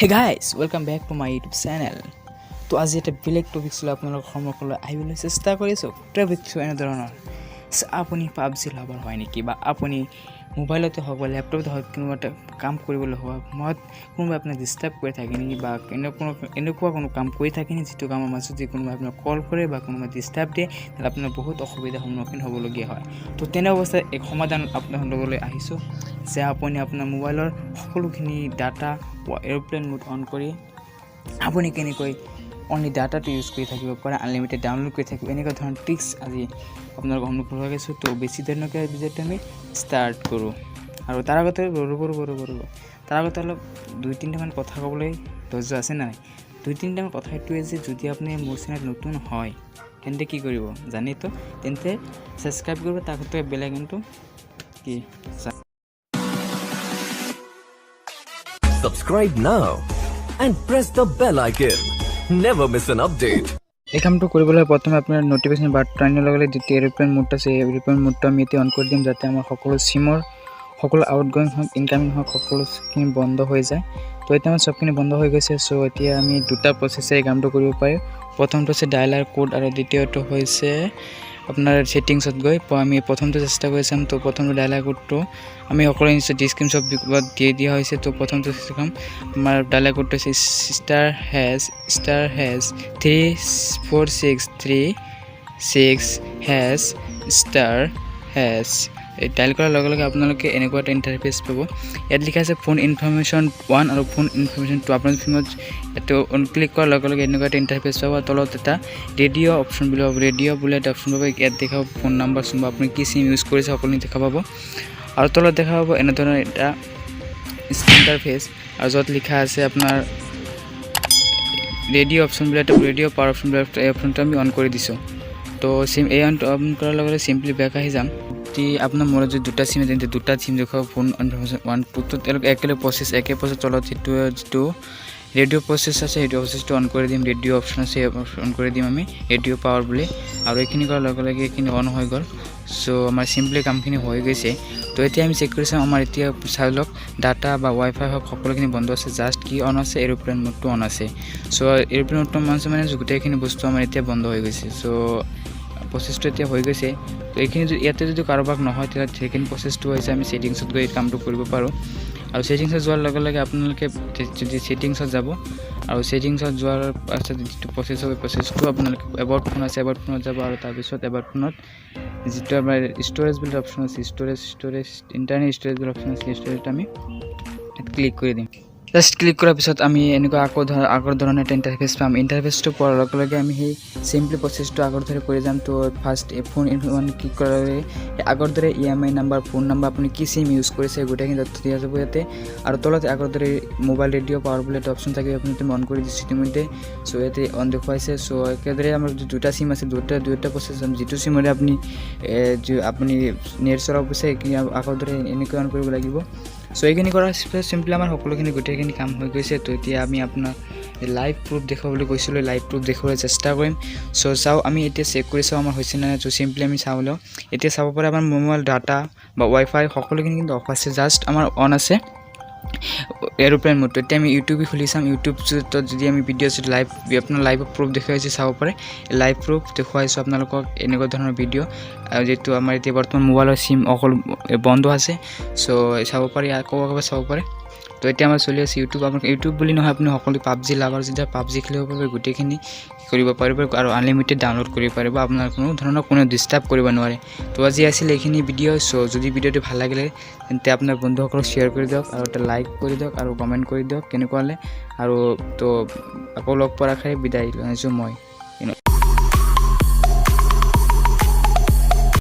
Hey guys, welcome back to my YouTube channel. তো আজি এটা বেলেগ টপিক ছিল আপোনালোকৰ সন্মুখলৈ আহিবলৈ চেষ্টা কৰিছোঁ। টপিকটো এনেধৰণৰ আপুনি পাবজি লাভাৰ হয় নেকি বা আপুনি মোবাইলতে হওক বা লেপটপতে হওক কোনোবা এটা কাম কৰিবলৈ হোৱা সময়ত কোনোবাই আপোনাক ডিষ্টাৰ্ব কৰি থাকে নেকি বা এনেকুৱা কোনো কাম কৰি থাকে নেকি যিটো কামৰ মাজত যদি কোনোবাই আপোনাক কল কৰে বা কোনোবাই ডিষ্টাৰ্ব দিয়ে তাহলে আপোনাৰ বহুত অসুবিধাৰ সন্মুখীন হ'বলগীয়া হয়। তো তেনে অৱস্থাত এক সমাধান আপোনাৰ লগলৈ আহিছোঁ যে আপুনি আপোনাৰ মোবাইলৰ সকলোখিনি ডাটা এৰোপ্লেন মোড অন কৰি আপুনি কেনেকৈ অনলি ডাটাটো ইউজ কৰি থাকিব পাৰে, আনলিমিটেড ডাউনলোড কৰি থাকিব, এনেকুৱা ধৰণৰ ট্ৰিক্স আজি আপোনালোকৰ সন্মুখত ৰাখিছোঁ। তো বেছি দেৰি নকৰি ভিডিঅ'টো আমি ষ্টাৰ্ট কৰোঁ। আৰু তাৰ আগতে তাৰ আগতে অলপ 2-3টামান কথা ক'বলৈ ধৈৰ্য আছে নাই? 2-3টামান কথা এইটোৱে যে যদি আপুনি মোৰ চেনেলত নতুন হয় তেন্তে কি কৰিব জানেতো, তেন্তে ছাবস্ক্ৰাইব কৰিব, তাৰ আগতে বেল আইকনটো কি Subscribe now and press the bell icon. Never miss an update. এই কামটো কৰিবলৈ প্ৰথমে আপোনাৰ ন'টিফিকেশ্যন বাৰটো আনিব লগা যেতিয়া এৰোপ্লেন মোড আছে এই এৰোপ্লেন মোডটো আমি এতিয়া অন কৰি দিম যাতে আমাৰ সকলো চিমৰ সকলো আউটগোয়িং হওক ইনকামিং হওক সকলোখিনি বন্ধ হৈ যায়। তো এতিয়া আমাৰ সবখিনি বন্ধ হৈ গৈছে। চ' এতিয়া আমি দুটা প্ৰচেছে এই কামটো কৰিব পাৰোঁ। প্ৰথমটো হৈছে ডায়ালাৰ কোড আৰু দ্বিতীয়টো হৈছে আপোনাৰ সেটিংছত গৈ আমি প্ৰথমটো চেষ্টা কৰি চাম। তো প্ৰথমটো ডায়ালাৰ কোডটো আমি সকলো ডিছক্ৰিপশ্যন বক্সত দিয়ে দিয়া হৈছে। তো প্ৰথমটো চেষ্টা কৰিম। আমাৰ ডায়ালাৰ কোডটো হৈছে *#346336#* এই ডায়াল কৰাৰ লগে লগে আপোনালোকে এনেকুৱা এটা ইণ্টাৰফেচ পাব। ইয়াত লিখা আছে ফোন ইনফৰমেশ্যন 1 আৰু ফোন ইনফৰমেশ্যন 2। আপোনাৰ ফোনত এইটো অন ক্লিক কৰাৰ লগে লগে এনেকুৱা এটা ইণ্টাৰফেচ পাব। তলত এটা ৰেডিঅ' অপশ্যন বুলি পাব, ৰেডিঅ' বুলি এটা অপশ্যন পাব। ইয়াত দেখাব ফোন নাম্বাৰ বা আপুনি কি চিম ইউজ কৰিছে সকলো দেখা পাব। আৰু তলত দেখা পাব এনেধৰণৰ এটা ইণ্টাৰফেচ আৰু য'ত লিখা আছে আপোনাৰ ৰেডিঅ' অপশ্যন বুলি এটা ৰেডিঅ' পাৱাৰ অপশ্যন বুলি এই অপশ্যনটো আমি অন কৰি দিছোঁ। তো এই অন কৰাৰ লগে লগে চিম্পলি বেক আহি যাম। যদি আপোনাৰ মনত যদি দুটা চিম তেন্তে দুটা চিম দেখুৱাব ফোন ইনফৰমেশ্যন 1 2 তেওঁলোকে একে প্ৰচেছ তলত যিটো ৰেডিঅ' প্ৰচেছ আছে সেইটো প্ৰচেছটো অন কৰি দিম। ৰেডিঅ' অপশ্যন আছে অন কৰি দিম আমি ৰেডিঅ' পাৱাৰ বুলি। আৰু এইখিনি কৰাৰ লগে লগে এইখিনি অন হৈ গ'ল। চ' আমাৰ চিম্পলি কামখিনি হৈ গৈছে। তো এতিয়া আমি চেক কৰি চাম আমাৰ এতিয়া চাই লওক ডাটা বা ৱাইফাই হওক সকলোখিনি বন্ধ আছে, জাষ্ট কি অন আছে এৰোপ্লেন মোডটো অন আছে। চ' এৰোপ্লেন মোডটো অন আছে মানে গোটেইখিনি বস্তু আমাৰ এতিয়া বন্ধ হৈ গৈছে। চ' প্ৰচেছটো এতিয়া হৈ গৈছে। তো এইখিনি ইয়াতে যদি কাৰোবাক নহয় তেতিয়া সেইখিনি প্ৰচেছটো হৈছে আমি ছেটিংছত গৈ কামটো কৰিব পাৰোঁ। আৰু ছেটিংছত যোৱাৰ লগে লগে আপোনালোকে যদি ছেটিংছত যাব আৰু ছেটিংছত যোৱাৰ পাছত যিটো প্ৰচেছ হ'ব প্ৰচেছটো আপোনালোকে এবাউট ফোন আছে এবাউট ফোনত যাব আৰু তাৰপিছত এবাউট ফোনত যিটো আমাৰ ষ্ট'ৰেজ বুলি অপশ্যন আছে ষ্ট'ৰেজ ইণ্টাৰনেট ষ্ট'ৰেজ বুলি অপশ্যন আছে ষ্ট'ৰেজটো আমি ক্লিক কৰি দিম। জাষ্ট ক্লিক কৰাৰ পিছত আমি এনেকুৱা আগৰ ধৰণে এটা ইণ্টাৰফেচ পাম। ইণ্টাৰফেচটো পোৱাৰ লগে লগে আমি সেই চিম্পলি প্ৰচেছটো আগৰ দৰে কৰি যাম। তো ফাৰ্ষ্ট ফোন ক্লিক কৰাৰ লগে আগৰ দৰে EMI নাম্বাৰ ফোন নাম্বাৰ আপুনি কি চিম ইউজ কৰিছে গোটেইখিনি তথ্য দিয়া যাব ইয়াতে। আৰু তলত আগৰ দৰে মোবাইল ৰেডিঅ' পাৱাৰ বুলি এটা অপশ্যন থাকে আপুনি অন কৰি দিছোঁ ইতিমধ্যে। চ' ইয়াতে অন দেখুৱাইছে। চ' একেদৰে আমাৰ দুটা চিম আছে দুটা প্ৰচেছ যিটো চিমৰে আপুনি নেট চলাব বিচাৰে সেইখিনি আগৰ দৰে এনেকৈ অন কৰিব লাগিব। চ' এইখিনি কৰাৰ পিছত চিম্পলি আমাৰ সকলোখিনি গোটেইখিনি কাম হৈ গৈছে। তো এতিয়া আমি আপোনাক লাইভ প্ৰুফ দেখুৱাবলৈ কৈছিলোঁ, লাইভ প্ৰুফ দেখুৱাবলৈ চেষ্টা কৰিম। চ' চাওঁ আমি এতিয়া চেক কৰি চাওঁ আমাৰ হৈছে নে নাই। চ' চিম্পলি আমি চাওঁ লওঁ এতিয়া চাব পাৰে আমাৰ মোবাইল ডাটা বা ৱাইফাই সকলোখিনি কিন্তু অফ আছে, জাষ্ট আমাৰ অন আছে এৰোপ্লেন মোডটো। এতিয়া আমি ইউটিউবে খুলি চাম। ইউটিউবত যদি আমি ভিডিঅ' যদি আপোনাৰ লাইভত প্ৰুফ দেখুৱাইছে চাব পাৰে। লাইভ প্ৰুফ দেখুৱাইছোঁ আপোনালোকক এনেকুৱা ধৰণৰ ভিডিঅ' যিহেতু আমাৰ এতিয়া বৰ্তমান মোবাইলৰ চিম অকল বন্ধ আছে। চ' চাব পাৰে আকৌ চাব পাৰে। তো এতিয়া আমাৰ চলি আছে ইউটিউব। আপোনাক ইউটিউব বুলি নহয় আপুনি সকলো পাবজি লাভাৰ যেতিয়া পাবজি খেলিব পাৰিব গোটেইখিনি কৰিব পাৰিব আৰু আনলিমিটেড ডাউনলোড কৰিব পাৰিব। আপোনাৰ কোনো ডিষ্টাৰ্ব কৰিব নোৱাৰে। তো আজি আছিল এইখিনি ভিডিঅ'। চ' যদি ভিডিঅ'টো ভাল লাগিলে তেন্তে আপোনাৰ বন্ধুসকলক শ্বেয়াৰ কৰি দিয়ক আৰু এটা লাইক কৰি দিয়ক আৰু কমেণ্ট কৰি দিয়ক কেনেকুৱা হ'লে। আৰু তো আকৌ লগ পোৱাৰ আশাৰে বিদায় লৈছোঁ মই।